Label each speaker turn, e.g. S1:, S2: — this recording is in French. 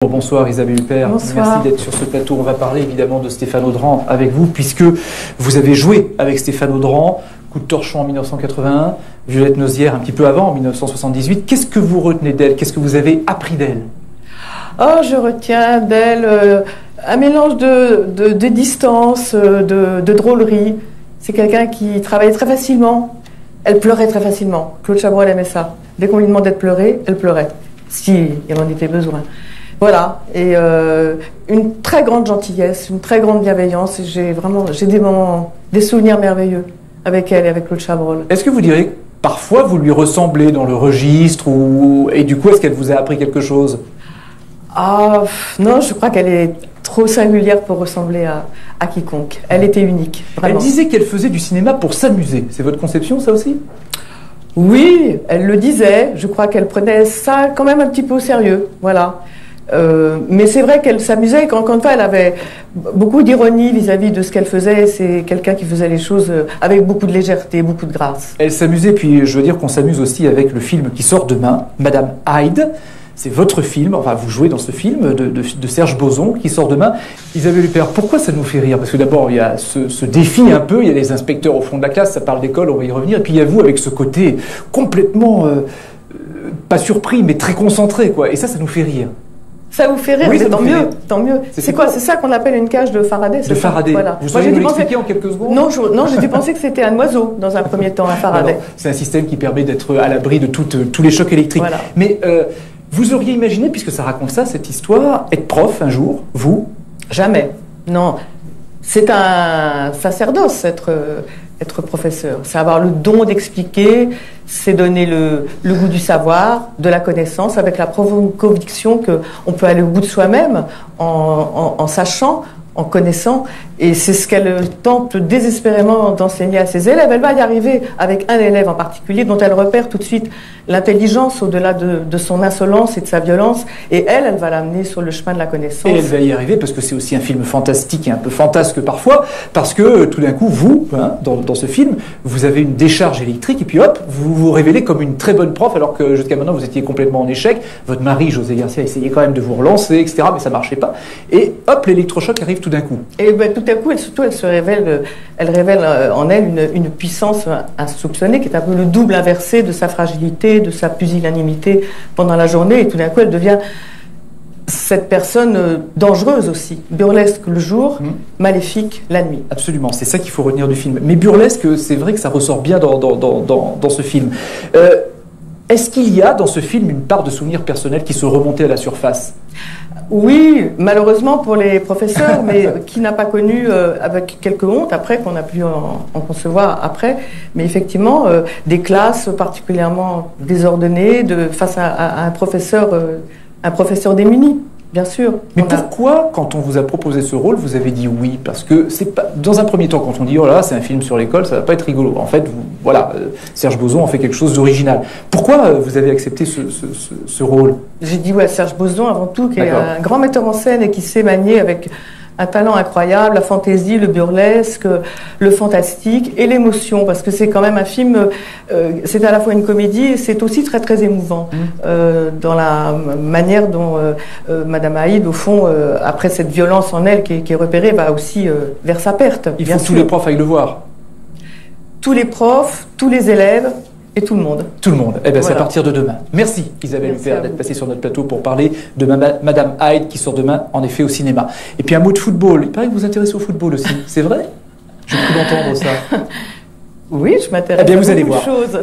S1: Bonsoir Isabelle Huppert, merci d'être sur ce plateau. On va parler évidemment de Stéphane Audran avec vous, puisque vous avez joué avec Stéphane Audran, Coup de torchon en 1981, Violette Nozière un petit peu avant, en 1978. Qu'est-ce que vous retenez d'elle? Qu'est-ce que vous avez appris d'elle?
S2: Oh, je retiens d'elle un mélange de distance, de drôlerie. C'est quelqu'un qui travaillait très facilement. Elle pleurait très facilement. Claude Chabrol aimait ça. Dès qu'on lui demandait de pleurer, elle pleurait, si il en était besoin. Voilà, et une très grande gentillesse, une très grande bienveillance. J'ai des moments, des souvenirs merveilleux avec elle et avec Claude Chabrol.
S1: Est-ce que vous diriez que parfois vous lui ressemblez dans le registre et du coup est-ce qu'elle vous a appris quelque chose?
S2: Ah non, je crois qu'elle est trop singulière pour ressembler à quiconque. Elle était unique, vraiment.
S1: Elle disait qu'elle faisait du cinéma pour s'amuser. C'est votre conception, ça aussi?
S2: Oui, elle le disait. Je crois qu'elle prenait ça quand même un petit peu au sérieux, voilà. Mais c'est vrai qu'elle s'amusait, qu'encore une fois, elle avait beaucoup d'ironie vis-à-vis de ce qu'elle faisait. C'est quelqu'un qui faisait les choses avec beaucoup de légèreté, beaucoup de grâce.
S1: Elle s'amusait, puis je veux dire qu'on s'amuse aussi avec le film qui sort demain, Madame Hyde. C'est votre film, enfin vous jouez dans ce film de Serge Boson qui sort demain. Isabelle Huppert, pourquoi ça nous fait rire? Parce que d'abord il y a ce défi un peu, il y a les inspecteurs au fond de la classe, ça parle d'école, on va y revenir. Et puis il y a vous avec ce côté complètement, pas surpris, mais très concentré, quoi. Et ça nous fait rire.
S2: Ça vous fait rire,
S1: oui,
S2: mais tant mieux, tant mieux. C'est quoi? C'est ça qu'on appelle une cage de Faraday?
S1: De Faraday.
S2: Voilà.
S1: Vous sauriez nous l'expliquer en quelques secondes?
S2: Non, j'ai pensé que c'était un oiseau dans un premier temps, un Faraday.
S1: C'est un système qui permet d'être à l'abri de tous les chocs électriques.
S2: Voilà.
S1: Mais vous auriez imaginé, puisque ça raconte ça, cette histoire, être prof un jour, vous?
S2: Jamais. Non. C'est un sacerdoce, être professeur. C'est avoir le don d'expliquer, c'est donner le goût du savoir, de la connaissance, avec la profonde conviction qu'on peut aller au bout de soi-même en sachant, en connaissant. Et c'est ce qu'elle tente désespérément d'enseigner à ses élèves. Elle va y arriver avec un élève en particulier dont elle repère tout de suite l'intelligence au-delà de son insolence et de sa violence. Et elle va l'amener sur le chemin de la connaissance.
S1: Et elle va y arriver parce que c'est aussi un film fantastique et un peu fantasque parfois, parce que tout d'un coup, vous, hein, dans ce film, vous avez une décharge électrique et puis hop, vous vous révélez comme une très bonne prof alors que jusqu'à maintenant vous étiez complètement en échec. Votre mari, José Garcia, essayait quand même de vous relancer, etc. Mais ça marchait pas. Et hop, l'électrochoc arrive tout d'un coup.
S2: Et ben, tout à coup, elle révèle en elle une puissance insoupçonnée qui est un peu le double inversé de sa fragilité, de sa pusillanimité pendant la journée. Et tout d'un coup, elle devient cette personne dangereuse aussi, burlesque le jour, maléfique la nuit.
S1: Absolument, c'est ça qu'il faut retenir du film. Mais burlesque, c'est vrai que ça ressort bien dans ce film. Est-ce qu'il y a dans ce film une part de souvenirs personnels qui se remontaient à la surface?
S2: Oui, malheureusement pour les professeurs, mais qui n'a pas connu, avec quelques hontes après, qu'on a pu en concevoir après, mais effectivement, des classes particulièrement désordonnées face à un professeur démuni. Bien sûr.
S1: Mais pourquoi, quand on vous a proposé ce rôle, vous avez dit oui? Parce que c'est pas dans un premier temps, quand on dit oh là, c'est un film sur l'école, ça va pas être rigolo. En fait, voilà, Serge Boson en fait quelque chose d'original. Pourquoi vous avez accepté ce rôle?
S2: J'ai dit ouais, Serge Boson avant tout, qui est un grand metteur en scène et qui sait manier avec un talent incroyable, la fantaisie, le burlesque, le fantastique et l'émotion, parce que c'est quand même un film, c'est à la fois une comédie et c'est aussi très très émouvant dans la manière dont Madame Hyde, au fond, après cette violence en elle qui est repérée, va aussi vers sa perte.
S1: Il faut que tous les profs aillent le voir.
S2: Tous les profs, tous les élèves. Et tout le monde.
S1: Tout le monde. Eh bien, voilà. C'est à partir de demain. Merci Isabelle Huppert d'être passée sur notre plateau pour parler de Madame Hyde qui sort demain, en effet, au cinéma. Et puis un mot de football. Il paraît que vous vous intéressez au football aussi. C'est vrai? J'ai cru d'entendre ça.
S2: Oui, je m'intéresse à beaucoup de choses.